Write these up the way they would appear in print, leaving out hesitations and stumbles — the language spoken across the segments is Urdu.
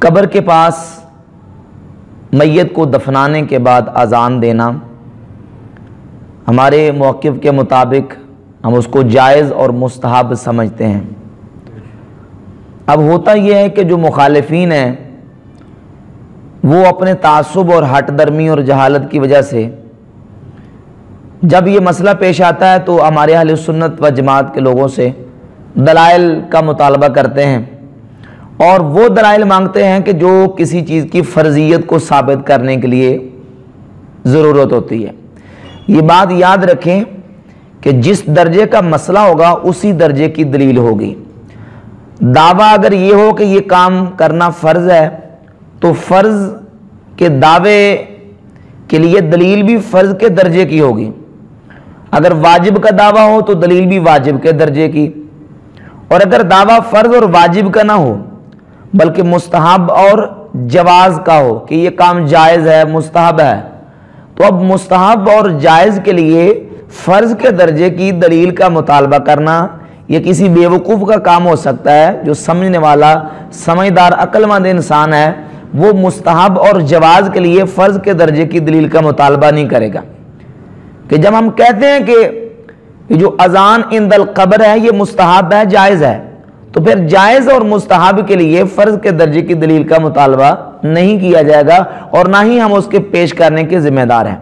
قبر کے پاس میت کو دفنانے کے بعد اذان دینا ہمارے موقف کے مطابق ہم اس کو جائز اور مستحب سمجھتے ہیں۔ اب ہوتا یہ ہے کہ جو مخالفین ہیں وہ اپنے تعصب اور ہٹ درمی اور جہالت کی وجہ سے جب یہ مسئلہ پیش آتا ہے تو ہمارے اہل سنت و جماعت کے لوگوں سے دلائل کا مطالبہ کرتے ہیں، اور وہ دلائل مانگتے ہیں کہ جو کسی چیز کی فرضیت کو ثابت کرنے کے لیے ضرورت ہوتی ہے۔ یہ بات یاد رکھیں کہ جس درجے کا مسئلہ ہوگا اسی درجے کی دلیل ہوگی۔ دعویٰ اگر یہ ہو کہ یہ کام کرنا فرض ہے تو فرض کے دعوے کے لیے دلیل بھی فرض کے درجے کی ہوگی، اگر واجب کا دعویٰ ہو تو دلیل بھی واجب کے درجے کی، اور اگر دعویٰ فرض اور واجب کا نہ ہو بلکہ مستحب اور جواز کا ہو کہ یہ کام جائز ہے مستحب ہے، تو اب مستحب اور جائز کے لیے فرض کے درجے کی دلیل کا مطالبہ کرنا یہ کسی بیوقوف کا کام ہو سکتا ہے۔ جو سمجھنے والا سمجھدار عقل مند انسان ہے وہ مستحب اور جواز کے لیے فرض کے درجے کی دلیل کا مطالبہ نہیں کرے گا۔ کہ جب ہم کہتے ہیں کہ جو اذان عند القبر ہے یہ مستحب ہے جائز ہے، تو پھر جائز اور مستحب کے لیے فرض کے درجے کی دلیل کا مطالبہ نہیں کیا جائے گا، اور نہ ہی ہم اس کے پیش کرنے کے ذمہ دار ہیں۔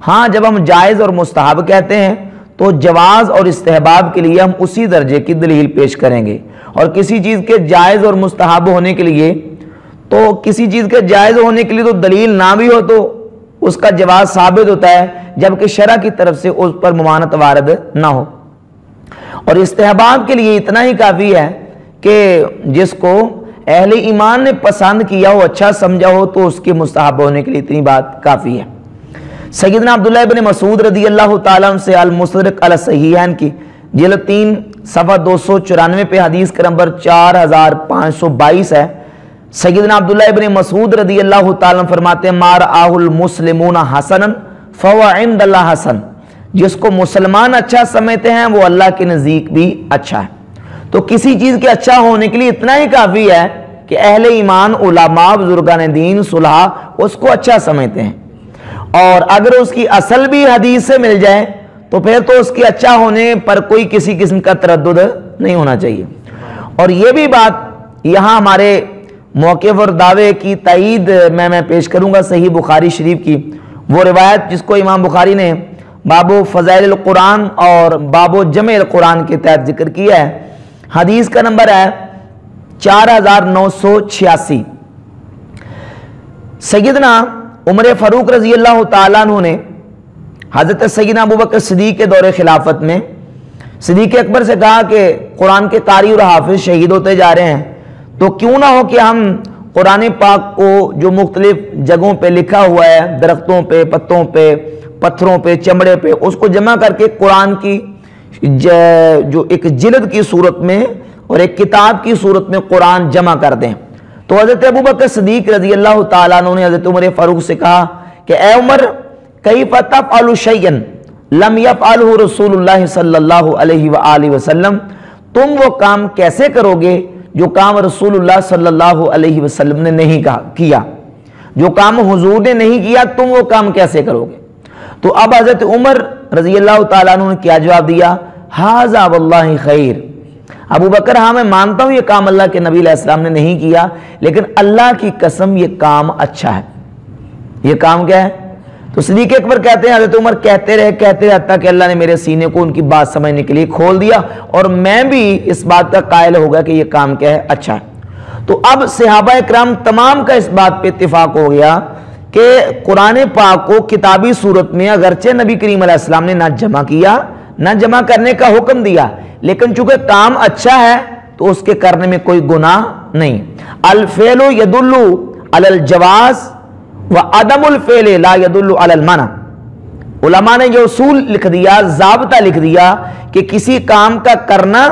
ہاں جب ہم جائز اور مستحب کہتے ہیں تو جواز اور استحباب کے لیے ہم اسی درجے کی دلیل پیش کریں گے، اور کسی چیز کے جائز اور مستحب ہونے کے لیے تو کسی چیز کے جائز ہونے کے لیے تو دلیل نہ بھی ہو تو اس کا جواز ثابت ہوتا ہے، جبکہ شرع کی طرف سے اس پر ممانعت وارد نہ ہو۔ اور استحباب کے لیے اتنا ہی کافی ہے کہ جس کو اہل ایمان نے پسند کیا ہو، اچھا سمجھا ہو، تو اس کے مستحب ہونے کے لیے اتنی بات کافی ہے۔ سیدنا عبداللہ ابن مسعود رضی اللہ تعالیٰ عنہ سے المستدرک علی الصحیحین کی جلد 3 صفحہ 294 پہ حدیث کا نمبر 4522 ہے۔ سیدنا عبداللہ ابن مسعود رضی اللہ تعالیٰ عنہ فرماتے ہیں ما رآہ المسلمون حسنا فهو عند اللہ حسن، جس کو مسلمان اچھا سمجھتے ہیں وہ اللہ کے نزدیک بھی اچھا ہے۔ تو کسی چیز کے اچھا ہونے کے لیے اتنا ہی کافی ہے کہ اہل ایمان علماء بزرگان دین صلحاء اس کو اچھا سمجھتے ہیں، اور اگر اس کی اصل بھی حدیث سے مل جائے تو پھر تو اس کے اچھا ہونے پر کوئی کسی قسم کا تردد نہیں ہونا چاہیے۔ اور یہ بھی بات یہاں ہمارے موقف اور دعوے کی تائید میں پیش کروں گا صحیح بخاری شریف کی وہ روایت جس کو امام بخاری نے باب فضائل القرآن اور باب جمع القرآن کے تحت ذکر کیا ہے۔ حدیث کا نمبر ہے 4986۔ سیدنا عمر فاروق رضی اللہ تعالیٰ عنہ نے حضرت سیدنا ابوبکر صدیق کے دور خلافت میں صدیق اکبر سے کہا کہ قرآن کے قاری اور حافظ شہید ہوتے جا رہے ہیں، تو کیوں نہ ہو کہ ہم قرآن پاک کو جو مختلف جگہوں پہ لکھا ہوا ہے، درختوں پہ، پتوں پہ، پتھروں پہ، چمڑے پہ، اس کو جمع کر کے قرآن کی جو ایک جلد کی صورت میں اور ایک کتاب کی صورت میں قرآن جمع کر دیں۔ تو حضرت ابوبکر صدیق رضی اللہ تعالیٰ عنہ نے حضرت عمر فاروق سے کہا کہ اے عمر کیف تفعل شیئا لم یفعلہ رسول اللہ صلی اللہ علیہ وآلہ وسلم، تم وہ کام کیسے کرو گے جو کام رسول اللہ صلی اللہ علیہ وسلم نے نہیں کیا، جو کام حضور نے نہیں کیا تم وہ کام کیسے کرو گے؟ تو اب حضرت عمر رضی اللہ تعالیٰ عنہ نے کیا جواب دیا؟ ھذا واللہ خیر، ابو بکر ہاں میں مانتا ہوں یہ کام اللہ کے نبی علیہ السلام نے نہیں کیا، لیکن اللہ کی قسم یہ کام اچھا ہے۔ یہ کام کیا ہے؟ تو صدیق اکبر کہتے ہیں حضرت عمر کہتے رہے حتیٰ کہ اللہ نے میرے سینے کو ان کی بات سمجھنے کے لیے کھول دیا، اور میں بھی اس بات کا قائل ہو گیا کہ یہ کام کیا ہے؟ اچھا ہے۔ تو اب صحابہ اکرام تمام کا اس بات پہ اتفاق ہو گیا کہ قرآن پاک کو کتابی صورت میں اگرچہ نبی کریم علیہ السلام نے نہ جمع کیا نہ جمع کرنے کا حکم دیا، لیکن چونکہ کام اچھا ہے تو اس کے کرنے میں کوئی گناہ نہیں۔ الفعل یدل علی الجواز وعدم الفعل لا یدل علی المنع، علماء نے جو اصول لکھ دیا، ضابطہ لکھ دیا کہ کسی کام کا کرنا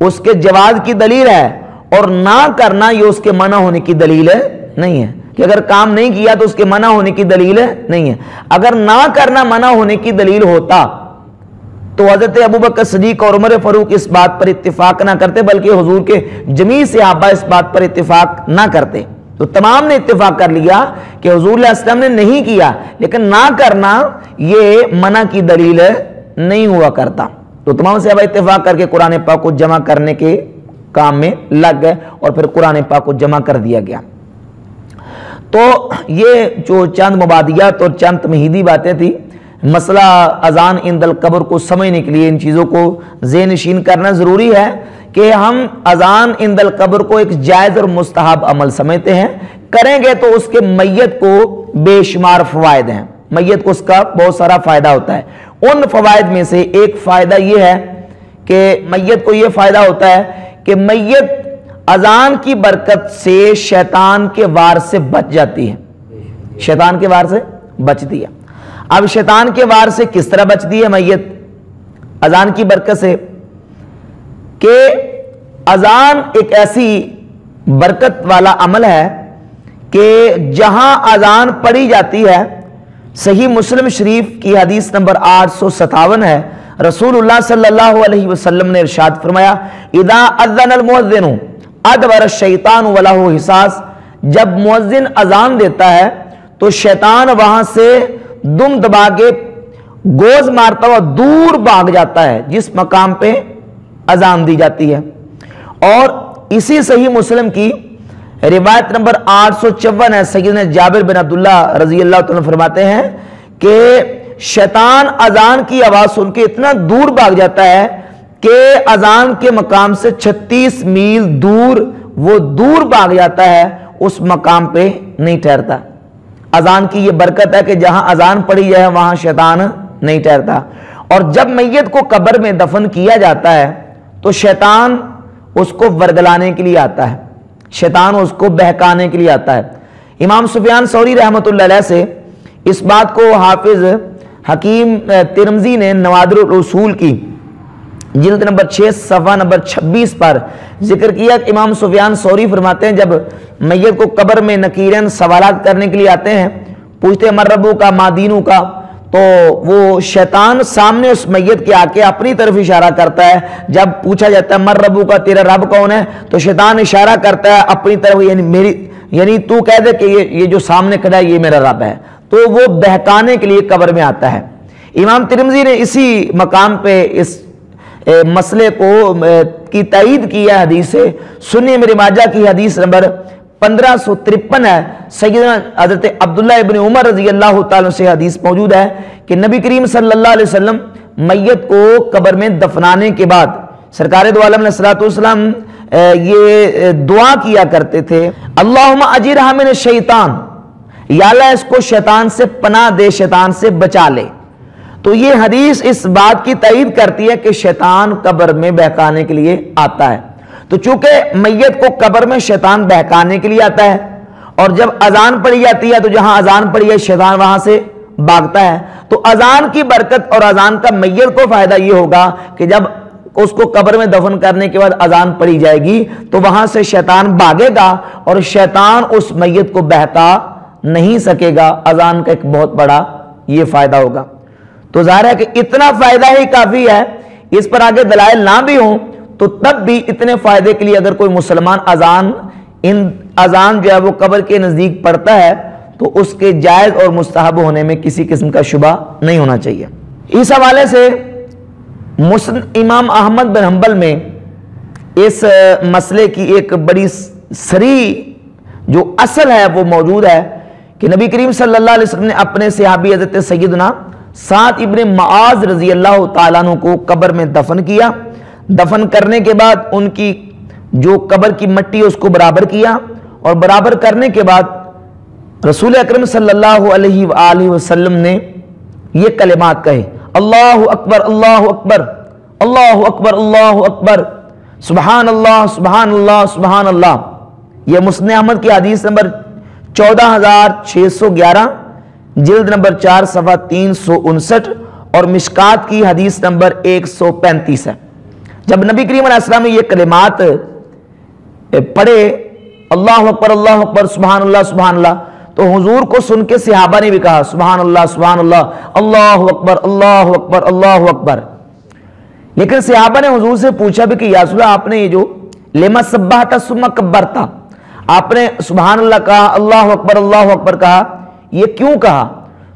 اس کے جواز کی دلیل ہے اور نہ کرنا یہ اس کے منع ہونے کی دلیل نہیں ہے، کہ اگر کام نہیں کیا تو اس کے منع ہونے کی دلیل نہیں ہے۔ اگر نہ کرنا منع ہونے کی دلیل ہوتا تو حضرت ابوبکر صدیق اور عمر فاروق اس بات پر اتفاق نہ کرتے، بلکہ حضور کے جمیع صحابہ اس بات پر اتفاق نہ کرتے تو تمام نے اتفاق کر لیا کہ حضور علیہ السلام نے نہیں کیا، لیکن نہ کرنا یہ منع کی دلیل نہیں ہوا کرتا۔ تو تمام صحابہ اتفاق کر کے قرآن پاک کو جمع کرنے کے کام میں لگ گئے اور پھر قرآن پاک کو جمع کر دیا گیا۔ تو یہ جو چند مبادیات اور چند تمہیدی باتیں تھی، مسئلہ اذان عند القبر کو سمجھنے کے لیے ان چیزوں کو ذہن نشین کرنا ضروری ہے کہ ہم اذان عند القبر کو ایک جائز اور مستحب عمل سمجھتے ہیں، کریں گے تو اس کے میت کو بے شمار فوائد ہیں، میت کو اس کا بہت سارا فائدہ ہوتا ہے۔ ان فوائد میں سے ایک فائدہ یہ ہے کہ میت کو یہ فائدہ ہوتا ہے کہ میت اذان کی برکت سے شیطان کے وار سے بچ جاتی ہے، شیطان کے وار سے بچتی ہے۔ اب شیطان کے وار سے کس طرح بچتی ہے میت؟ اذان کی برکت سے کہ اذان ایک ایسی برکت والا عمل ہے کہ جہاں اذان پڑھی جاتی ہے، صحیح مسلم شریف کی حدیث نمبر 857 ہے، رسول اللہ صلی اللہ علیہ وسلم نے ارشاد فرمایا اذا اذن المؤذن ادبر الشیطان وله حساس، جب مؤذن اذان دیتا ہے تو شیطان وہاں سے دم دبا کے گوز مارتا ہوا دور بھاگ جاتا ہے جس مقام پہ اذان دی جاتی ہے۔ اور اسی صحیح مسلم کی روایت نمبر 854 ہے، سیدنا جابر بن عبداللہ رضی اللہ تعالیٰ فرماتے ہیں کہ شیطان اذان کی آواز سن کے اتنا دور بھاگ جاتا ہے کہ اذان کے مقام سے 36 میل دور وہ دور بھاگ جاتا ہے، اس مقام پہ نہیں ٹھہرتا۔ اذان کی یہ برکت ہے کہ جہاں اذان پڑھی جائے وہاں شیطان نہیں ٹھہرتا۔ اور جب میت کو قبر میں دفن کیا جاتا ہے تو شیطان اس کو ورگلانے کے لیے آتا ہے، شیطان اس کو بہکانے کے لیے آتا ہے۔ امام سفیان ثوری رحمۃ اللہ علیہ سے اس بات کو حافظ حکیم ترمذی نے نوادر الاصول کی جلد نمبر 6 صفحہ نمبر 26 پر ذکر کیا کہ امام سفیان ثوری فرماتے ہیں جب میت کو قبر میں نکیرن سوالات کرنے کے لیے آتے ہیں، پوچھتے ہیں من ربو کا ما دینو کا، تو وہ شیطان سامنے اس میت کے آ کے اپنی طرف اشارہ کرتا ہے۔ جب پوچھا جاتا ہے من ربو کا، تیرا رب کون ہے، تو شیطان اشارہ کرتا ہے اپنی طرف، یعنی تو کہہ دے کہ یہ جو سامنے کھڑا ہے یہ میرا رب ہے، تو وہ بہکانے کے لیے قبر میں آتا ہے۔ امام ترمذی نے اسی مقام پہ اس مسئلے کو کی تائید کی ہے حدیث سے، سنن ابن ماجہ کی حدیث نمبر 1553 ہے، سیدنا حضرت عبداللہ ابن عمر رضی اللہ تعالیٰ سے حدیث موجود ہے کہ نبی کریم صلی اللہ علیہ وسلم میت کو قبر میں دفنانے کے بعد سرکار دو عالم علیہ السلام یہ دعا کیا کرتے تھے اللہم اجرہا من الشیطان، یا اللہ اس کو شیطان سے پناہ دے، شیطان سے بچا لے۔ تو یہ حدیث اس بات کی تائید کرتی ہے کہ شیطان قبر میں بہکانے کے لیے آتا ہے۔ تو چونکہ میت کو قبر میں شیطان بہکانے کے لیے آتا ہے اور جب اذان پڑھی جاتی ہے تو جہاں اذان پڑھی ہے شیطان وہاں سے بھاگتا ہے، تو اذان کی برکت اور اذان کا میت کو فائدہ یہ ہوگا کہ جب اس کو قبر میں دفن کرنے کے بعد اذان پڑھی جائے گی تو وہاں سے شیطان بھاگے گا اور شیطان اس میت کو بہکا نہیں سکے گا۔ اذان کا ایک بہت بڑا یہ فائدہ ہوگا۔ تو ظاہر ہے کہ اتنا فائدہ ہی کافی ہے، اس پر آگے دلائل نہ بھی ہوں تو تب بھی اتنے فائدے کے لیے اگر کوئی مسلمان اذان جو ہے وہ قبر کے نزدیک پڑھتا ہے تو اس کے جائز اور مستحب ہونے میں کسی قسم کا شبہ نہیں ہونا چاہیے۔ اس حوالے سے مسند امام احمد بن حنبل میں اس مسئلے کی ایک بڑی صریح جو اصل ہے وہ موجود ہے کہ نبی کریم صلی اللہ علیہ وسلم نے اپنے صحابی حضرت سیدنا سعد ابن معاذ رضی اللہ تعالیٰ عنہ کو قبر میں دفن کیا۔ دفن کرنے کے بعد ان کی جو قبر کی مٹی اس کو برابر کیا اور برابر کرنے کے بعد رسول اکرم صلی اللہ علیہ وآلہ وسلم نے یہ کلمات کہے اللہ اکبر اللہ اکبر اللہ اکبر اللہ اکبر سبحان اللہ سبحان اللہ سبحان اللہ۔ یہ مسند احمد کی حدیث نمبر 14611 جلد نمبر 4 صفحہ 359 اور مشکات کی حدیث نمبر 135 ہے۔ جب نبی کریم علیہ السلام نے یہ کلمات پڑھے اللہ اکبر سبحان اللہ تو حضور کو سن کے صحابہ نے بھی کہا سبحان اللہ اللہ اکبر اللہ اکبر اللہ اکبر۔ لیکن صحابہ نے حضور سے پوچھا بھی کہ یا رسول اللہ آپ نے یہ جو لما سبحت ثم کبرتا، آپ نے سبحان اللہ کہا، اللہ اکبر کہا، یہ کیوں کہا؟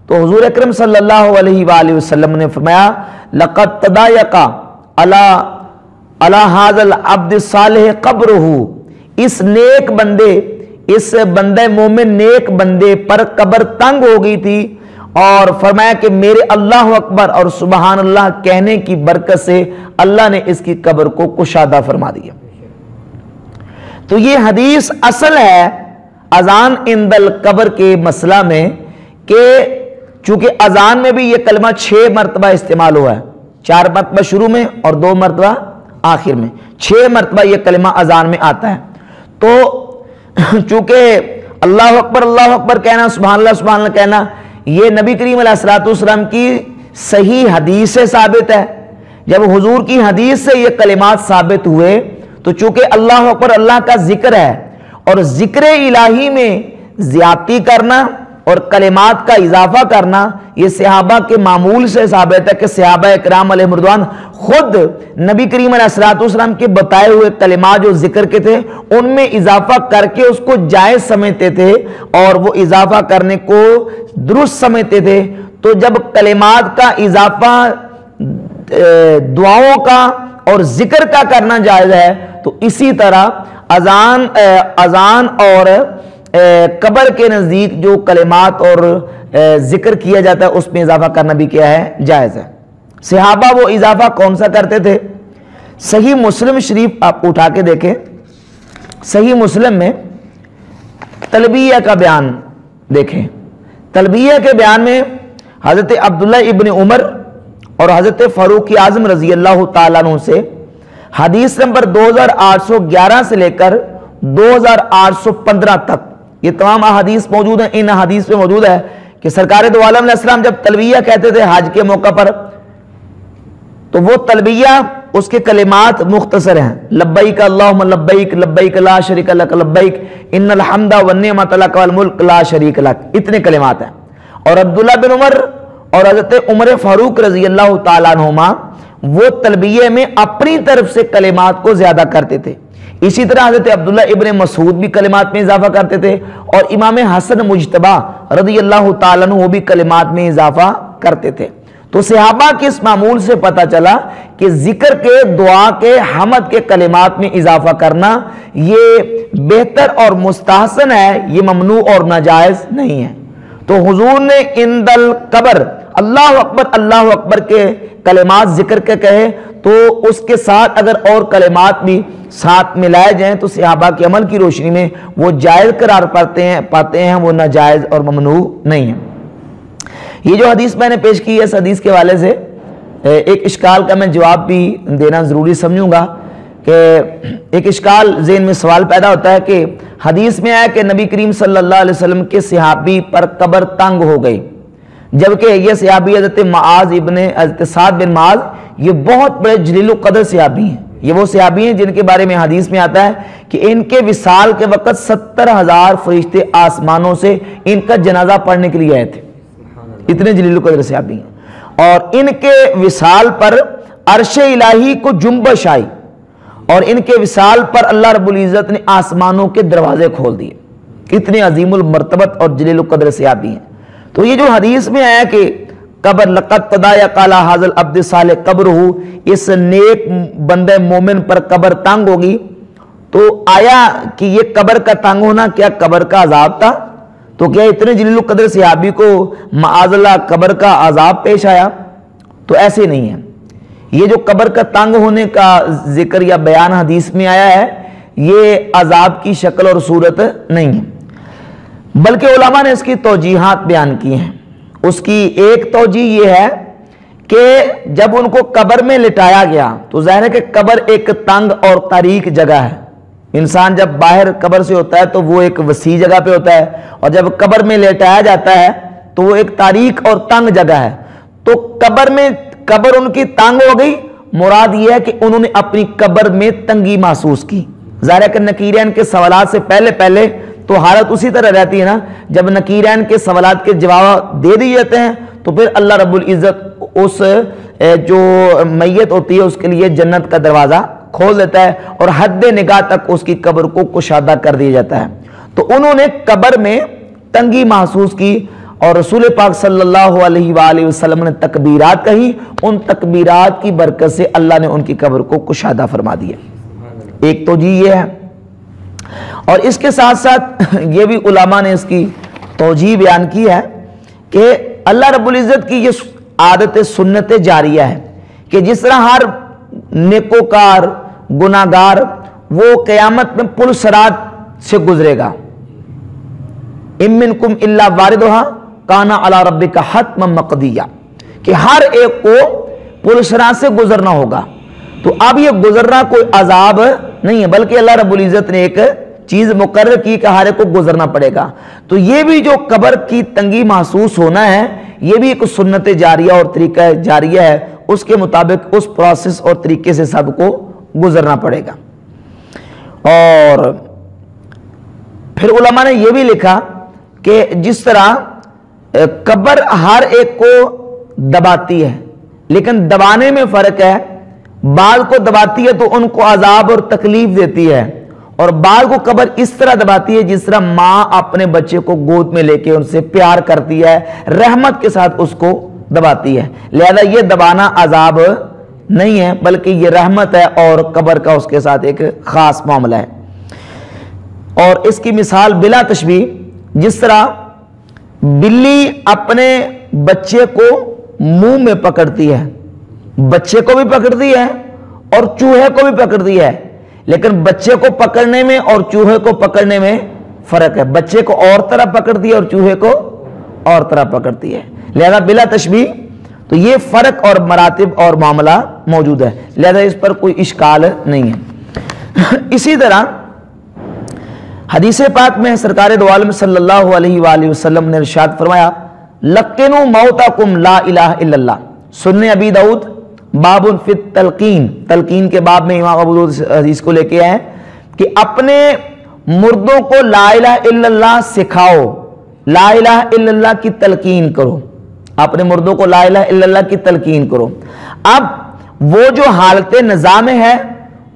تو حضور اکرم صلی اللہ علیہ وآلہ وسلم نے فرمایا لقد تضایق علی ھذا العبد الصالح قبرہ، اس نیک بندے، اس بندے مومن نیک بندے پر قبر تنگ ہو گئی تھی، اور فرمایا کہ میرے اللہ اکبر اور سبحان اللہ کہنے کی برکت سے اللہ نے اس کی قبر کو کشادہ فرما دیا۔ تو یہ حدیث اصل ہے اذان عند القبر کے مسئلہ میں، کہ چونکہ اذان میں بھی یہ کلمہ 6 مرتبہ استعمال ہوا ہے، 4 مرتبہ شروع میں اور 2 مرتبہ آخر میں، 6 مرتبہ یہ کلمہ اذان میں آتا ہے۔ تو چونکہ اللہ اکبر کہنا، سبحان اللہ کہنا، یہ نبی کریم علیہ الصلوۃ والسلام کی صحیح حدیث سے ثابت ہے۔ جب حضور کی حدیث سے یہ کلمات ثابت ہوئے تو چونکہ اللہ اکبر اللہ کا ذکر ہے، اور ذکر الہی میں زیادتی کرنا اور کلمات کا اضافہ کرنا یہ صحابہ کے معمول سے ثابت ہے، کہ صحابہ اکرام علیہم رضوان خود نبی کریم علیہ الصلوۃ والسلام کے بتائے ہوئے کلمات جو ذکر کے تھے ان میں اضافہ کر کے اس کو جائز سمجھتے تھے، اور وہ اضافہ کرنے کو درست سمجھتے تھے۔ تو جب کلمات کا اضافہ دعاؤں کا اور ذکر کا کرنا جائز ہے، تو اسی طرح اذان اور قبر کے نزدیک جو کلمات اور ذکر کیا جاتا ہے اس میں اضافہ کرنا بھی کیا ہے؟ جائز ہے۔ صحابہ وہ اضافہ کون سا کرتے تھے؟ صحیح مسلم شریف آپ اٹھا کے دیکھیں، صحیح مسلم میں تلبیہ کا بیان دیکھیں۔ تلبیہ کے بیان میں حضرت عبداللہ ابن عمر اور حضرت فاروق اعظم رضی اللہ تعالیٰ عنہ سے حدیث نمبر 2811 سے لے کر 2815 تک یہ تمام احادیث موجود ہیں۔ ان احادیث میں موجود ہے کہ سرکار دو عالم علیہ السلام جب تلبیہ کہتے تھے حج کے موقع پر، تو وہ تلبیہ اس کے کلمات مختصر ہیں، لبیک اللہم لبیک، لبیک لا شریک لک لبیک، ان الحمد والنعمت لک والملک لا شریک لک، اتنے کلمات ہیں۔ اور عبداللہ بن عمر اور حضرت عمر فاروق رضی اللہ تعالیٰ عنہما وہ تلبیہ میں اپنی طرف سے کلمات کو زیادہ کرتے تھے۔ اسی طرح حضرت عبداللہ ابن مسعود بھی کلمات میں اضافہ کرتے تھے، اور امام حسن مجتبی رضی اللہ تعالیٰ عنہ وہ بھی کلمات میں اضافہ کرتے تھے۔ تو صحابہ کے اس معمول سے پتہ چلا کہ ذکر کے، دعا کے، حمد کے کلمات میں اضافہ کرنا یہ بہتر اور مستحسن ہے، یہ ممنوع اور ناجائز نہیں ہے۔ تو حضور نے عند القبر اللہ اکبر کے کلمات ذکر کے کہے، تو اس کے ساتھ اگر اور کلمات بھی ساتھ ملائے جائیں تو صحابہ کے عمل کی روشنی میں وہ جائز قرار پاتے ہیں، وہ ناجائز اور ممنوع نہیں ہیں۔ یہ جو حدیث میں نے پیش کی ہے، اس حدیث کے حوالے سے ایک اشکال کا میں جواب بھی دینا ضروری سمجھوں گا، کہ ایک اشکال ذہن میں سوال پیدا ہوتا ہے کہ حدیث میں آیا کہ نبی کریم صلی اللہ علیہ وسلم کے صحابی پر قبر تنگ ہو گئی، جبکہ یہ صحابی حضرت سعد بن معاذ یہ بہت بڑے جلیل القدر صحابی ہیں۔ یہ وہ صحابی ہیں جن کے بارے میں حدیث میں آتا ہے کہ ان کے وصال کے وقت 70,000 فرشتے آسمانوں سے ان کا جنازہ پڑھنے کے لیے آئے تھے، اتنے جلیل القدر صحابی ہیں۔ اور ان کے وصال پر عرش الہی کو جنبش آئی، اور ان کے وصال پر اللہ رب العزت نے آسمانوں کے دروازے کھول دیے، اتنے عظیم المرتبت اور جلیل القدر صحابی ہیں۔ تو یہ جو حدیث میں آیا کہ قبر لقد تضایق علی ھذا العبد الصالح قبرہ، اس نیک بندے مومن پر قبر تنگ ہوگی، تو آیا کہ یہ قبر کا تنگ ہونا کیا قبر کا عذاب تھا؟ تو کیا اتنے جلیل القدر صحابی کو معاذ اللہ قبر کا عذاب پیش آیا؟ تو ایسے نہیں ہے۔ یہ جو قبر کا تنگ ہونے کا ذکر یا بیان حدیث میں آیا ہے، یہ عذاب کی شکل اور صورت نہیں ہے، بلکہ علماء نے اس کی توجیحات بیان کی ہیں۔ اس کی ایک توجیح یہ ہے کہ جب ان کو قبر میں لٹایا گیا تو ظاہر ہے کہ قبر ایک تنگ اور تاریک جگہ ہے۔ انسان جب باہر قبر سے ہوتا ہے تو وہ ایک وسیع جگہ پہ ہوتا ہے، اور جب قبر میں لٹایا جاتا ہے تو وہ ایک تاریک اور تنگ جگہ ہے۔ تو قبر ان کی تنگ ہو گئی، مراد یہ ہے کہ انہوں نے اپنی قبر میں تنگی محسوس کی۔ ظاہر ہے کہ نکیرین کے سوالات سے پہلے تو حالت اسی طرح رہتی ہے نا، جب نکیرین کے سوالات کے جواب دے دیے جاتے ہیں تو پھر اللہ رب العزت اس جو میت ہوتی ہے اس کے لیے جنت کا دروازہ کھول دیتا ہے، اور حد نگاہ تک اس کی قبر کو کشادہ کر دیا جاتا ہے۔ تو انہوں نے قبر میں تنگی محسوس کی اور رسول پاک صلی اللہ علیہ وآلہ وسلم نے تکبیرات کہی، ان تکبیرات کی برکت سے اللہ نے ان کی قبر کو کشادہ فرما دیا۔ ایک تو جی یہ ہے، اور اس کے ساتھ ساتھ یہ بھی علماء نے اس کی توجیہ بیان کی ہے کہ اللہ رب العزت کی یہ عادت سنت جاریہ ہے کہ جس طرح ہر نیکوکار گناہگار وہ قیامت میں پل صراط سے گزرے گا، اِن مِّنکُمْ إِلَّا وَارِدُهَا کَانَ عَلَىٰ رَبِّكَ حَتْمًا مَّقْضِیًّا، کہ ہر ایک کو پل صراط سے گزرنا ہوگا۔ تو اب یہ گزرنا کوئی عذاب نہیں ہے، بلکہ اللہ رب العزت نے ایک چیز مقرر کی کہ ہر ایک کو گزرنا پڑے گا۔ تو یہ بھی جو قبر کی تنگی محسوس ہونا ہے، یہ بھی ایک سنت جاریہ اور طریقہ جاریہ ہے، اس کے مطابق اس پروسیس اور طریقے سے سب کو گزرنا پڑے گا۔ اور پھر علماء نے یہ بھی لکھا کہ جس طرح قبر ہر ایک کو دباتی ہے، لیکن دبانے میں فرق ہے، بعض کو دباتی ہے تو ان کو عذاب اور تکلیف دیتی ہے، اور بعض کو قبر اس طرح دباتی ہے جس طرح ماں اپنے بچے کو گود میں لے کے ان سے پیار کرتی ہے، رحمت کے ساتھ اس کو دباتی ہے۔ لہذا یہ دبانا عذاب نہیں ہے، بلکہ یہ رحمت ہے، اور قبر کا اس کے ساتھ ایک خاص معاملہ ہے۔ اور اس کی مثال بلا تشبیہ، جس طرح بلی اپنے بچے کو منہ میں پکڑتی ہے، بچے کو بھی پکڑتی ہے اور چوہے کو بھی پکڑتی ہے، لیکن بچے کو پکڑنے میں اور چوہے کو پکڑنے میں فرق ہے، بچے کو اور طرح پکڑتی ہے اور چوہے کو اور طرح پکڑتی ہے۔ لہذا بلا تشبیہ تو یہ فرق اور مراتب اور معاملہ موجود ہے، لہذا اس پر کوئی اشکال نہیں ہے۔ اسی طرح حدیث پاک میں سرکار دو عالم صلی اللہ علیہ وآلہ وسلم نے ارشاد فرمایا، لقنوا موتاکم لا الہ الا اللہ، سنن ابی داؤد باب فی التلقین، تلقین کے باب میں امام ابو داؤد حدیث کو لے کے آئے ہیں کہ اپنے مردوں کو لا الہ الا اللہ سکھاؤ، لا الہ الا اللہ کی تلقین کرو، اپنے مردوں کو لا الہ الا اللہ کی تلقین کرو۔ اب وہ جو حالت نظام ہے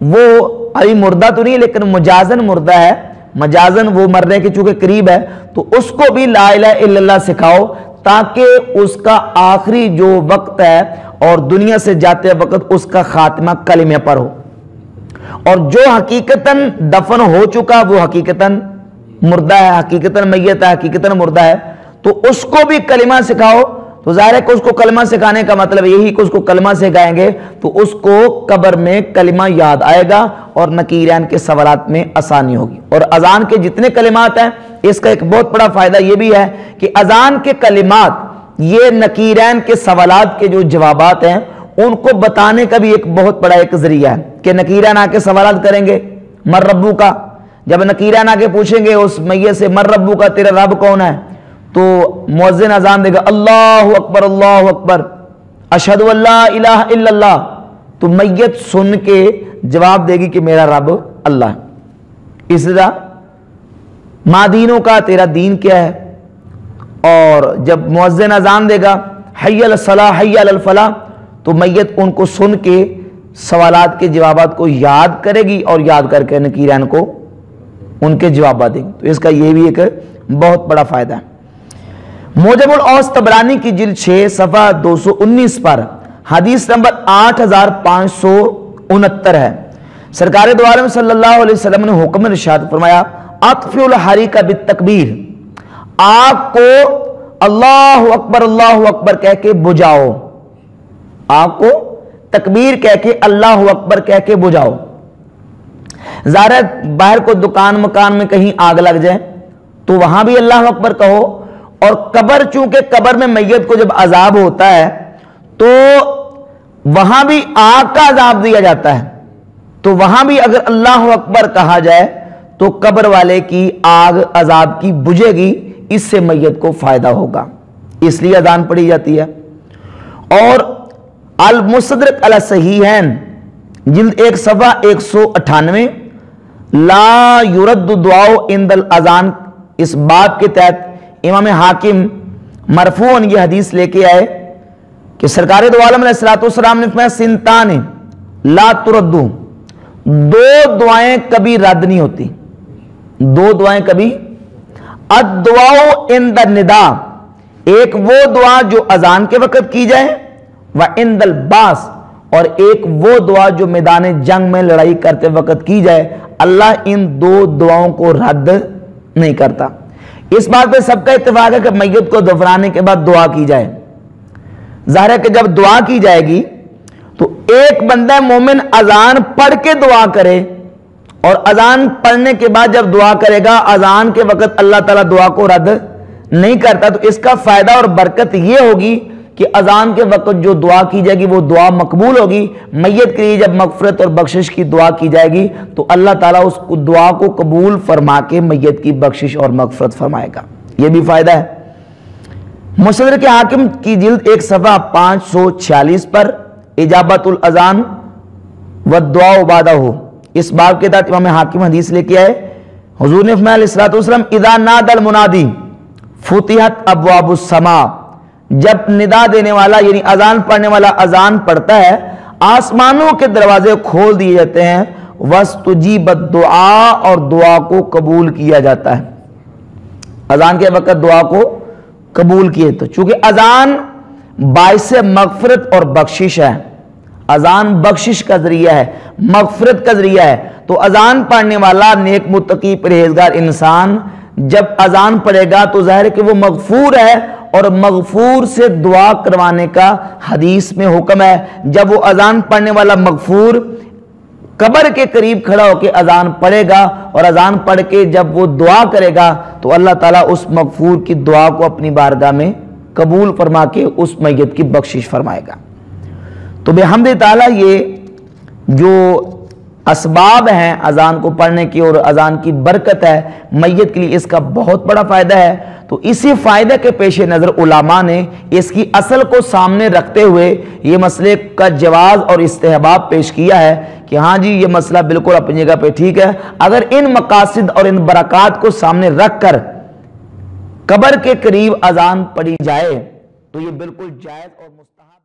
وہ ابھی مردہ تو نہیں لیکن مجازن مردہ ہے، مجازن وہ مرنے کے چونکہ قریب ہے، تو اس کو بھی لا الہ الا اللہ سکھاؤ تاکہ اس کا آخری جو وقت ہے اور دنیا سے جاتے وقت اس کا خاتمہ کلمے پر ہو، اور جو حقیقتاً دفن ہو چکا وہ حقیقتاً مردہ ہے، حقیقتاً میت ہے، حقیقتاً مردہ ہے، تو اس کو بھی کلمہ سکھاؤ۔ تو ظاہر ہے کہ اس کو کلمہ سکھانے کا مطلب یہی کہ اس کو کلمہ سکھائیں گے تو اس کو قبر میں کلمہ یاد آئے گا اور نکیرین کے سوالات میں آسانی ہوگی۔ اور اذان کے جتنے کلمات ہیں اس کا ایک بہت بڑا فائدہ یہ بھی ہے کہ اذان کے کلمات یہ نکیرین کے سوالات کے جو جوابات ہیں ان کو بتانے کا بھی ایک بہت بڑا ایک ذریعہ ہے کہ نکیرین آ کے سوالات کریں گے مر ربو کا، جب نکیرین آ کے پوچھیں گے اس میت سے مر ربو کا، تیرا رب کون ہے، تو مؤذن اذان دے گا اللہ اکبر اشہد ان لا الہ الا اللہ، تو میت سن کے جواب دے گی کہ میرا رب اللہ ہے۔ اس طرح ما دینوں کا، تیرا دین کیا ہے، اور جب مؤذن اذان دے گا حی علی الصلاۃ حی علی الفلاح، تو میت ان کو سن کے سوالات کے جوابات کو یاد کرے گی اور یاد کر کے نکیرین کو ان کے جوابات دیں گے۔ تو اس کا یہ بھی ایک بہت بڑا فائدہ ہے۔ موجم الاوس طبرانی کی جلد 6 صفحہ 219 پر حدیث نمبر 8569 ہے، سرکار دو عالم صلی اللہ علیہ وسلم نے حکم ارشاد فرمایا، اطفئوا الحریق بالتکبیر، آگ کو اللہ اکبر کہہ کے بجھاؤ، آگ کو تکبیر کہہ کے اللہ اکبر کہہ کے بجھاؤ۔ ظاہر ہے باہر کو دکان مکان میں کہیں آگ لگ جائے تو وہاں بھی اللہ اکبر کہو، اور قبر چونکہ قبر میں میت کو جب عذاب ہوتا ہے تو وہاں بھی آگ کا عذاب دیا جاتا ہے، تو وہاں بھی اگر اللہ اکبر کہا جائے تو قبر والے کی آگ عذاب کی بجھے گی، اس سے میت کو فائدہ ہوگا، اس لیے اذان پڑھی جاتی ہے۔ اور المستدرک علی الصحیحین جلد 1 صفحہ 198 لا یرد دعاء عند الاذان، اس باب کے تحت امام حاکم مرفوعاً یہ حدیث لے کے آئے کہ سرکار دو عالم علیہ السلام نے فرمایا سنتان لا تردو، دو دعائیں کبھی رد نہیں ہوتی، دو دعائیں کبھی الدعاء عند النداء، ایک وہ دعا جو اذان کے وقت کی جائے، وعند الباس، اور ایک وہ دعا جو میدان جنگ میں لڑائی کرتے وقت کی جائے، اللہ ان دو دعاؤں کو رد نہیں کرتا۔ اس بات پہ سب کا اتفاق ہے کہ میت کو دفنانے کے بعد دعا کی جائے۔ ظاہر ہے کہ جب دعا کی جائے گی تو ایک بندہ مومن اذان پڑھ کے دعا کرے، اور اذان پڑھنے کے بعد جب دعا کرے گا، اذان کے وقت اللہ تعالیٰ دعا کو رد نہیں کرتا، تو اس کا فائدہ اور برکت یہ ہوگی کہ اذان کے وقت جو دعا کی جائے گی وہ دعا مقبول ہوگی۔ میت کے لیے جب مغفرت اور بخشش کی دعا کی جائے گی تو اللہ تعالیٰ اس دعا کو قبول فرما کے میت کی بخشش اور مغفرت فرمائے گا، یہ بھی فائدہ ہے۔ مستدرک حاکم کی جلد 1 صفحہ 546 پر اجابت الاذان والدعاء بعدہ، اس باب کے تحت امام حاکم حدیث لے کے آئے، حضور نے فرمایا علیہ الصلوۃ والسلام اذا نادى المنادی فتحت ابواب السماء، جب ندا دینے والا یعنی اذان پڑھنے والا اذان پڑھتا ہے، آسمانوں کے دروازے کھول دیے جاتے ہیں، واستجیب الدعاء، اور دعا کو قبول کیا جاتا ہے۔ اذان کے وقت دعا کو قبول کیے، تو چونکہ اذان باعث مغفرت اور بخشش ہے، اذان بخشش کا ذریعہ ہے، مغفرت کا ذریعہ ہے، تو اذان پڑھنے والا نیک متقی پرہیزگار انسان جب اذان پڑھے گا تو ظاہر ہے کہ وہ مغفور ہے، اور مغفور سے دعا کروانے کا حدیث میں حکم ہے۔ جب وہ اذان پڑھنے والا مغفور قبر کے قریب کھڑا ہو کے اذان پڑھے گا، اور اذان پڑھ کے جب وہ دعا کرے گا تو اللہ تعالیٰ اس مغفور کی دعا کو اپنی بارگاہ میں قبول فرما کے اس میت کی بخشش فرمائے گا۔ تو بحمد تعالیٰ یہ جو اسباب ہیں اذان کو پڑھنے کی اور اذان کی برکت ہے، میت کے لیے اس کا بہت بڑا فائدہ ہے۔ تو اسی فائدے کے پیش نظر علماء نے اس کی اصل کو سامنے رکھتے ہوئے یہ مسئلے کا جواز اور استحباب پیش کیا ہے کہ ہاں جی یہ مسئلہ بالکل اپنی جگہ پہ ٹھیک ہے، اگر ان مقاصد اور ان برکات کو سامنے رکھ کر قبر کے قریب اذان پڑھی جائے تو یہ بالکل جائز اور مستحب